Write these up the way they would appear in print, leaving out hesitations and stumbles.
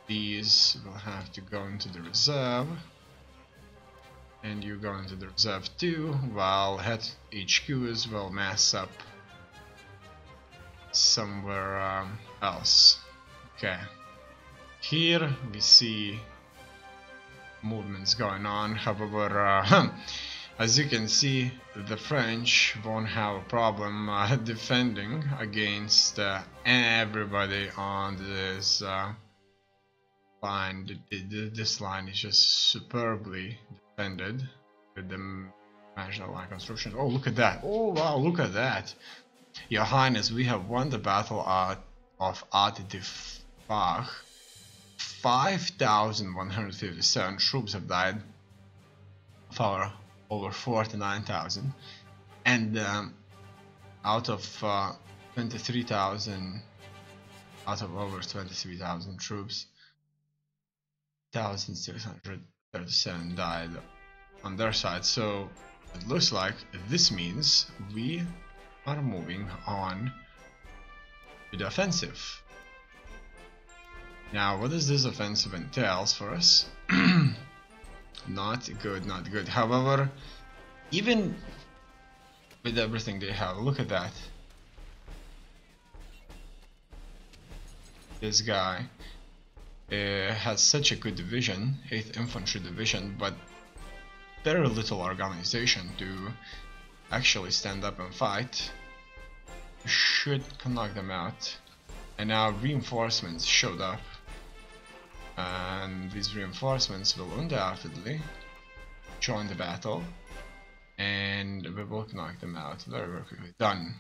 these will have to go into the reserve. And you go into the reserve too, while head HQs will mass up somewhere else. Okay. Here we see movements going on, however, as you can see, the French won't have a problem defending against everybody on this line. This line is just superbly defended with the marginal line construction. Oh, look at that! Oh wow, look at that! Your Highness, we have won the battle of At-Difach. 5,157 troops have died of our over 49,000, and out of 23,000, out of over 23,000 troops, 1,637 died on their side. So it looks like this means we are moving on to the offensive. Now, what does this offensive entails for us? Not good, not good. However, even with everything they have, look at that. This guy has such a good division, 8th Infantry Division, but very little organization to actually stand up and fight. You should knock them out. And now reinforcements showed up. And these reinforcements will undoubtedly join the battle, and we will knock them out very, very quickly. Done.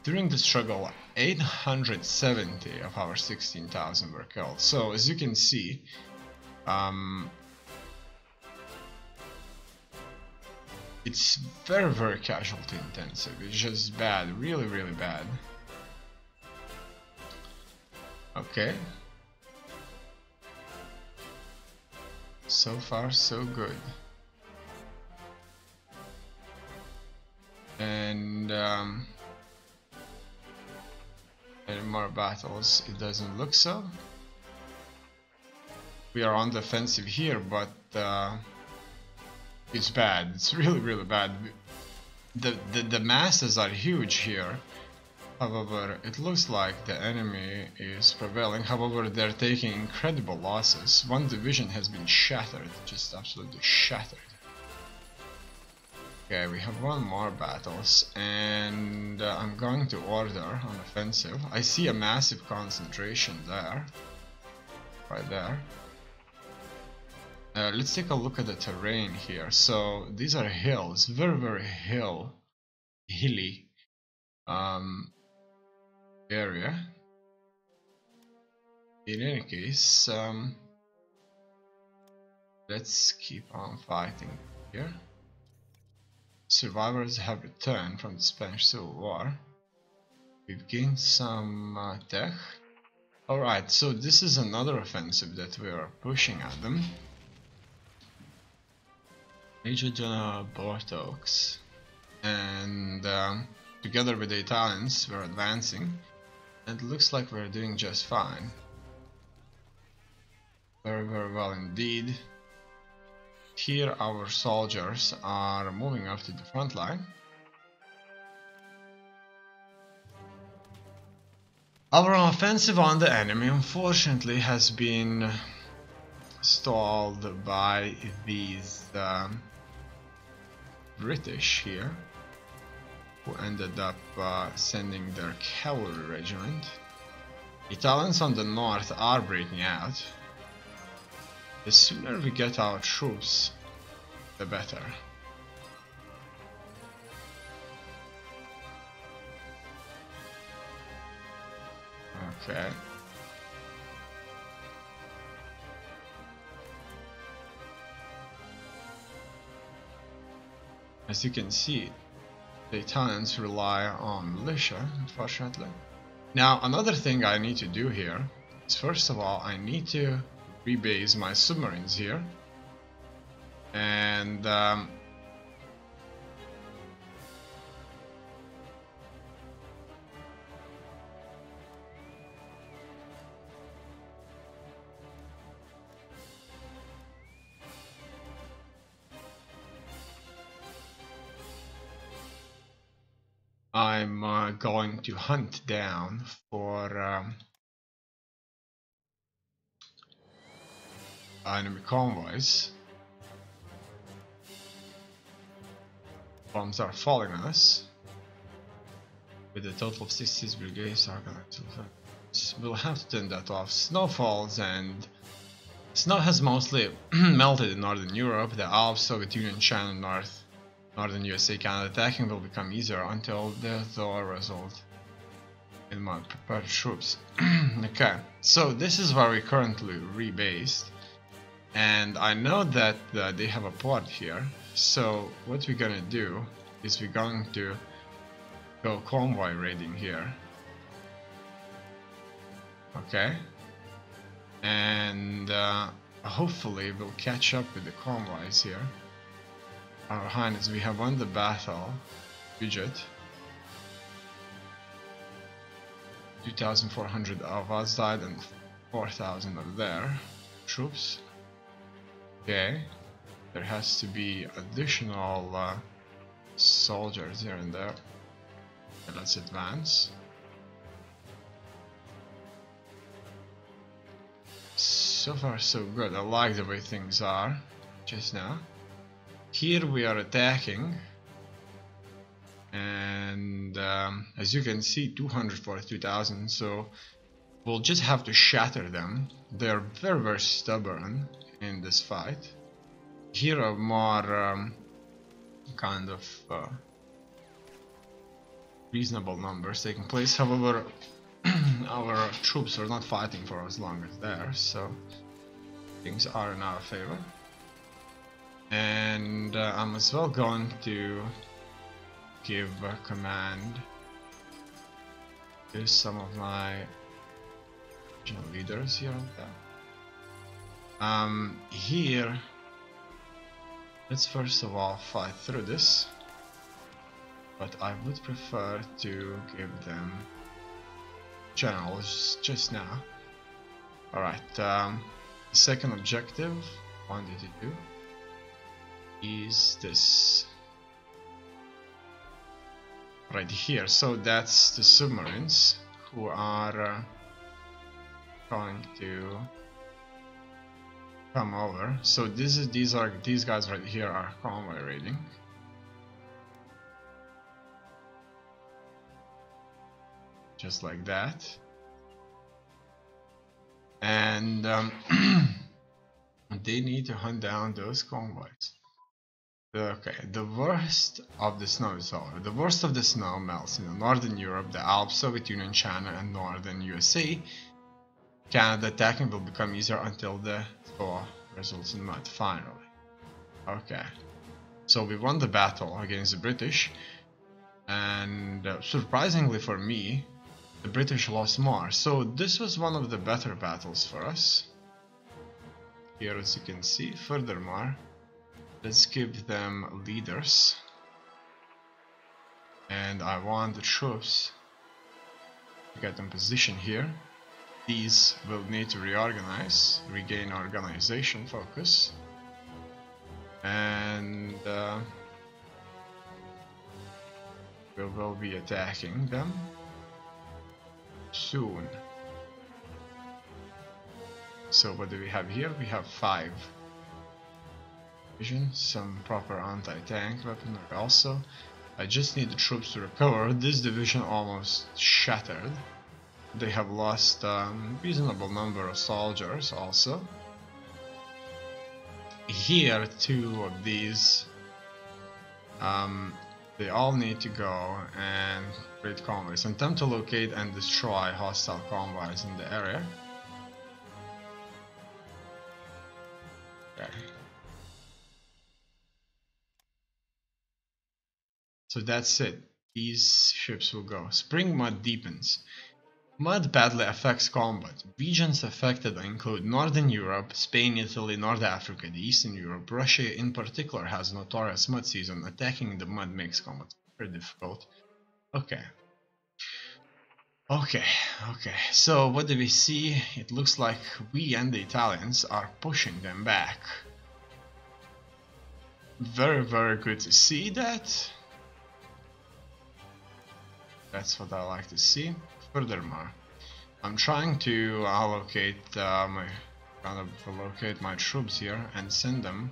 During the struggle, 870 of our 16,000 were killed. So as you can see, it's very, very casualty intensive. It's just bad, really, really bad. Okay. So far, so good. And any more battles? It doesn't look so. We are on the offensive here, but it's bad. It's really, really bad. The masses are huge here. However, it looks like the enemy is prevailing. However, they're taking incredible losses. One division has been shattered, just absolutely shattered. Okay, we have one more battles, and I'm going to order an offensive. I see a massive concentration there, right there. Let's take a look at the terrain here. So these are hills, very, very hilly. Area. In any case, let's keep on fighting here. Survivors have returned from the Spanish Civil War. We've gained some tech. Alright, so this is another offensive that we are pushing at them. Major General Bortox and together with the Italians we're advancing. It looks like we're doing just fine. Very, very well indeed. Here our soldiers are moving up to the front line. Our offensive on the enemy unfortunately has been stalled by these British here, who ended up sending their cavalry regiment. Italians on the north are breaking out. The sooner we get our troops, the better. Okay. As you can see, the Italians rely on militia, unfortunately. Now, another thing I need to do here is, first of all, I need to rebase my submarines here. And I'm going to hunt down for enemy convoys. Bombs are falling on us. With a total of 60 brigades, we'll have to turn that off. Snow falls and snow has mostly melted in Northern Europe. The Alps, Soviet Union, China, Northern USA, Canada. Attacking will become easier until the thaw result in my prepared troops. Okay, so this is where we currently rebased. And I know that they have a port here. So what we're gonna do is we're going to go convoy raiding here. Okay. And hopefully we'll catch up with the convoys here. Our Highness, we have won the battle. Budget. 2,400 of us died and 4,000 of their troops. Okay. There has to be additional soldiers here and there. Okay, let's advance. So far so good. I like the way things are just now. Here we are attacking, and as you can see, 242,000, so we'll just have to shatter them. They're very stubborn in this fight. Here are more kind of reasonable numbers taking place. However, our troops are not fighting for as long as theirs, so things are in our favor. And I'm as well going to give a command to some of my regional leaders here and there. Here, let's first of all fight through this, but I would prefer to give them generals just now. Alright, second objective, 182, is this right here. So that's the submarines who are going to come over. So these guys right here are convoy raiding. Just like that. And they need to hunt down those convoys. Okay, the worst of the snow is over. The worst of the snow melts in Northern Europe, the Alps, Soviet Union, China, and Northern USA. Canada. Attacking will become easier until the thaw results in mud, finally. Okay, so we won the battle against the British, and surprisingly for me, the British lost more. So this was one of the better battles for us. Here, as you can see, furthermore, let's give them leaders. And I want the troops to get in position here. These will need to reorganize, regain organization focus. And we will be attacking them soon. So what do we have here? We have 5 divisions, some proper anti-tank weaponry also. I just need the troops to recover. This division almost shattered. They have lost a reasonable number of soldiers also. Here, 2 of these, they all need to go and create convoys. Attempt to locate and destroy hostile convoys in the area. Okay. So that's it. These ships will go. Spring mud deepens. Mud badly affects combat. Regions affected include Northern Europe, Spain, Italy, North Africa, the Eastern Europe. Russia in particular has a notorious mud season. Attacking the mud makes combat very difficult. Okay. So what do we see? It looks like we and the Italians are pushing them back. Very good to see that. That's what I like to see. Furthermore, I'm trying to allocate my troops here and send them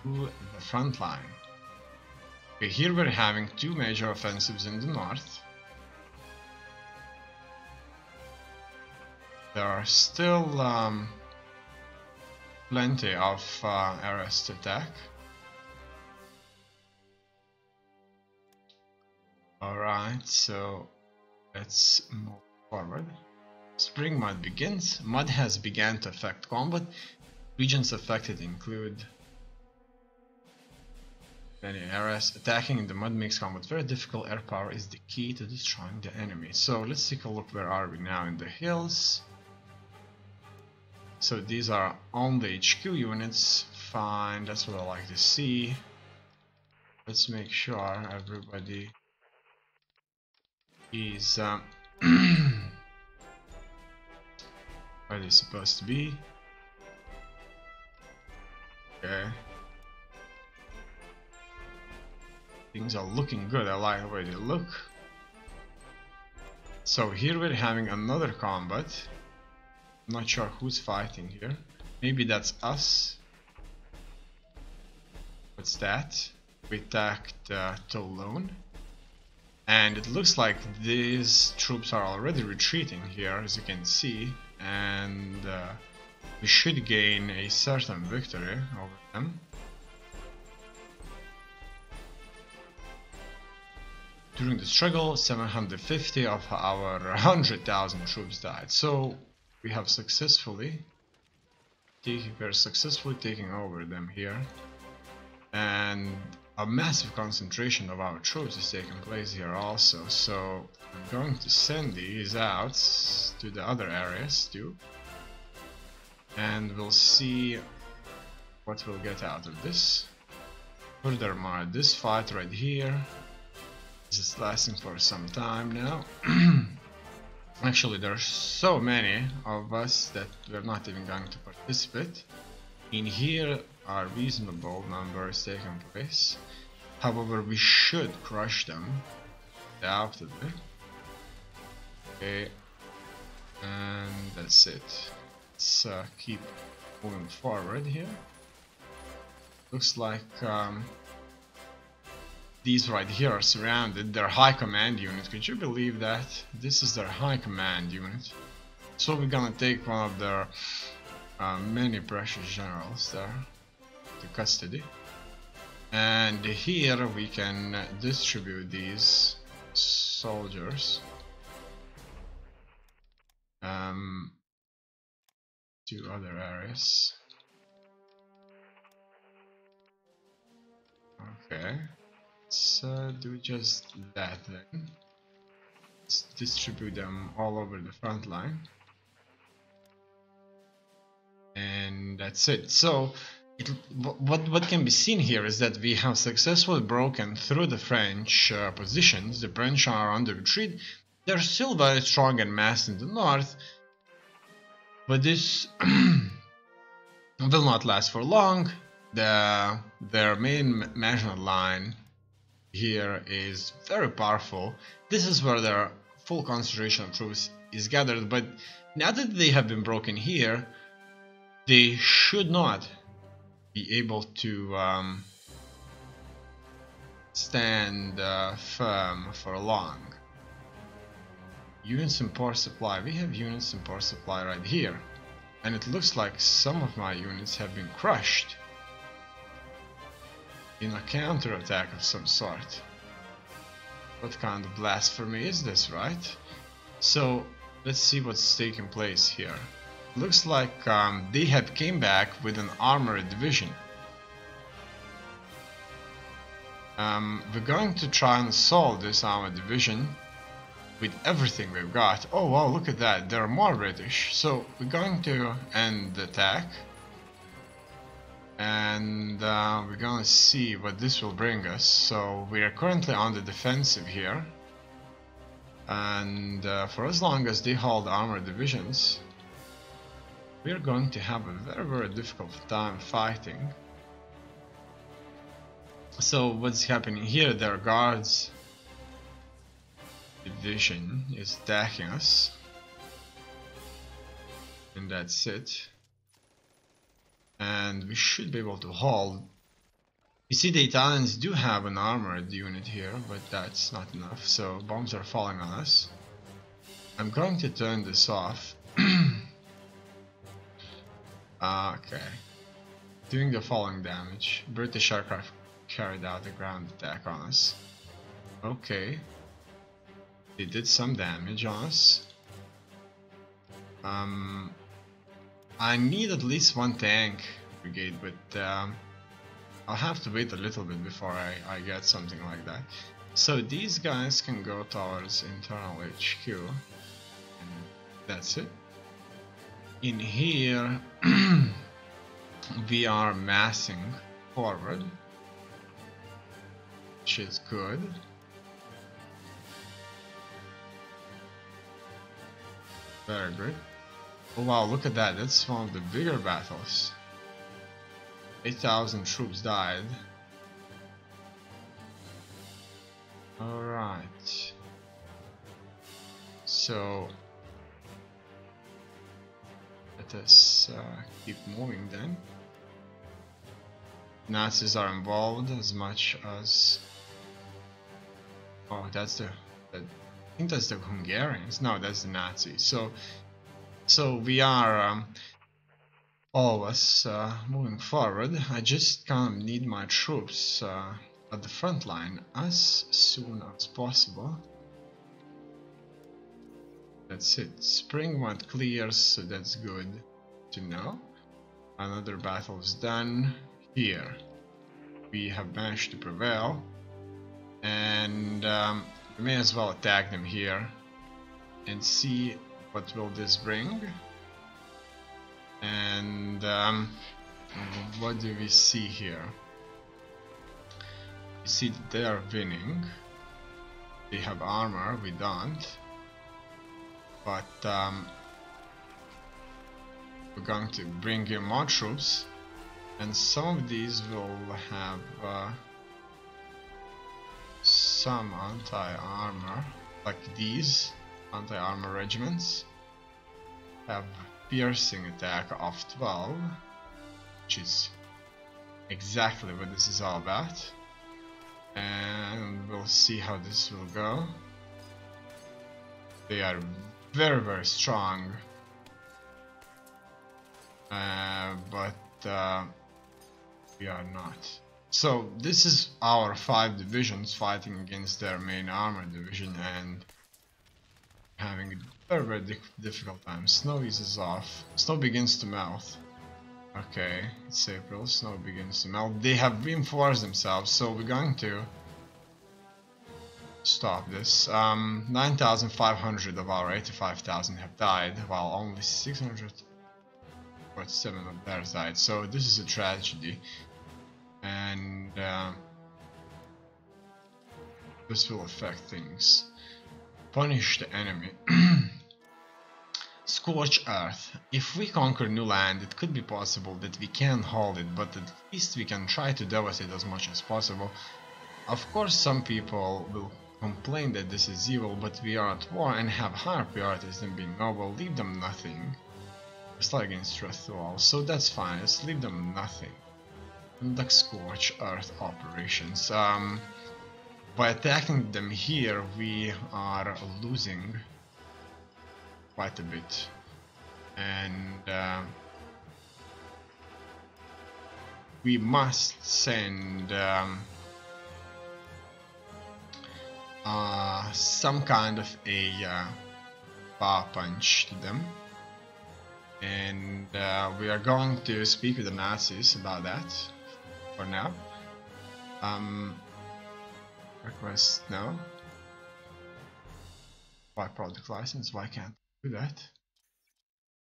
to the front line. Okay, here we're having two major offensives in the north. There are still plenty of areas to attack. Alright, so let's move forward. Spring mud begins. Mud has begun to affect combat. Regions affected include many areas. Attacking in the mud makes combat very difficult. Air power is the key to destroying the enemy. So let's take a look. Where are we now? In the hills. So these are only HQ units. Fine, that's what I like to see. Let's make sure everybody is where they're supposed to be. Okay. Things are looking good. I like the way they look. So here we're having another combat. Not sure who's fighting here. Maybe that's us. What's that? We attacked Toulon. And it looks like these troops are already retreating here, as you can see. And we should gain a certain victory over them. During the struggle, 750 of our 100,000 troops died. So we have successfully taking over them here, and a massive concentration of our troops is taking place here also. So I'm going to send these out to the other areas too, and we'll see what we'll get out of this. Furthermore, this fight right here is lasting for some time now. Actually, there's so many of us that we're not even going to participate. In here are reasonable numbers taking place. However, we should crush them after that. Okay, and that's it. Let's keep moving forward here. Looks like these right here are surrounded. Their high command unit. Could you believe that? This is their high command unit. So we're gonna take one of their many precious generals there to custody. And here we can distribute these soldiers to other areas. Okay. Let's do just that then. Let's distribute them all over the front line. And that's it. So what can be seen here is that we have successfully broken through the French positions. The French are on the retreat. They're still very strong and massed in the north, but this will not last for long. Their main Maginot Line here is very powerful. This is where their full concentration of troops is gathered, but now that they have been broken here, they should not be able to stand firm for long. Units in power supply. We have units in power supply right here, and it looks like some of my units have been crushed in a counter-attack of some sort. What kind of blasphemy is this, right? So let's see what's taking place here. Looks like they have came back with an armored division. We're going to try and assault this armored division with everything we've got. Oh wow, look at that, there are more British. So we're going to end the attack. And we're gonna see what this will bring us. So we are currently on the defensive here, and for as long as they hold armored divisions, we are going to have a very difficult time fighting. So what's happening here? There are guards division is attacking us. And that's it. And we should be able to hold. You see, the Italians do have an armored unit here, but that's not enough, so bombs are falling on us. I'm going to turn this off. Okay. Doing the following damage. British aircraft carried out a ground attack on us. Okay. They did some damage on us. I need at least one tank brigade, but I'll have to wait a little bit before I get something like that. So these guys can go towards internal HQ, and that's it. In here, we are massing forward, which is good. Very good. Oh wow, look at that, that's one of the bigger battles. 8,000 troops died. Alright. So let us keep moving then. Nazis are involved as much as... Oh, that's the... I think that's the Hungarians. No, that's the Nazis. So we are always moving forward. I just kind of need my troops at the front line as soon as possible. That's it. Spring went clear, so that's good to know. Another battle is done. Here we have managed to prevail, and we may as well attack them here and see what will this bring. And what do we see here? We see that they are winning. They have armor, we don't. But we're going to bring in more troops, and some of these will have some anti-armor, like these anti-armor regiments have piercing attack of 12, which is exactly what this is all about, and we'll see how this will go. They are very, very strong, but we are not. So this is our 5 divisions fighting against their main armor division and having a very, very difficult time. Snow eases off. Snow begins to melt. Okay, it's April. Snow begins to melt. They have reinforced themselves, so we're going to stop this. 9,500 of our 85,000 have died, while only 647 of theirs died. So this is a tragedy, and this will affect things. Punish the enemy. Scorch Earth. If we conquer new land, it could be possible that we can hold it, but at least we can try to devastate as much as possible. Of course, some people will complain that this is evil, but we are at war and have higher priorities than being noble. Leave them nothing. It's like against Ritual, so that's fine. Let's leave them nothing. Conduct Scorch Earth operations. By attacking them here, we are losing quite a bit, and we must send some kind of a power punch to them, and we are going to speak with the Nazis about that for now. Request no. Buy product license, why can't I do that?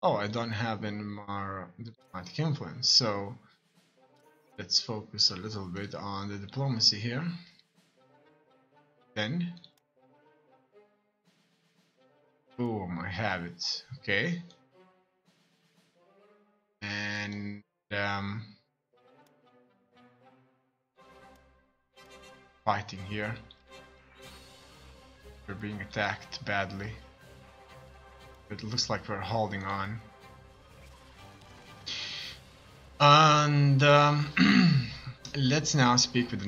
Oh, I don't have any more diplomatic influence, so let's focus a little bit on the diplomacy here. Then, boom, I have it. Okay, and fighting here. We're being attacked badly. It looks like we're holding on. And let's now speak with the